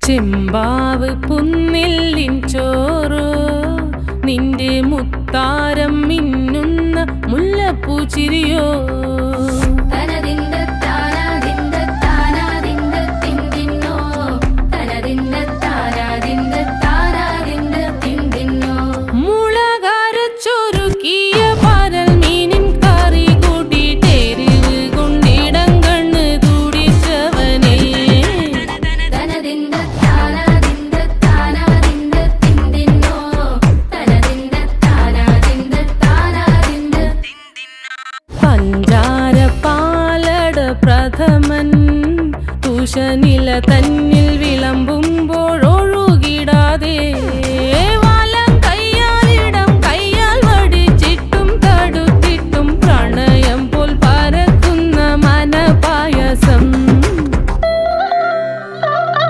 ചെമ്പാവ് പുന്നെല്ലിൻ ചോറോ നിന്റെ മുത്താരം മിന്നുന്ന മുല്ലപ്പൂച്ചിരിയോ പഞ്ചാര പാലട പ്രഥമൻ തുഷനില തന്നെ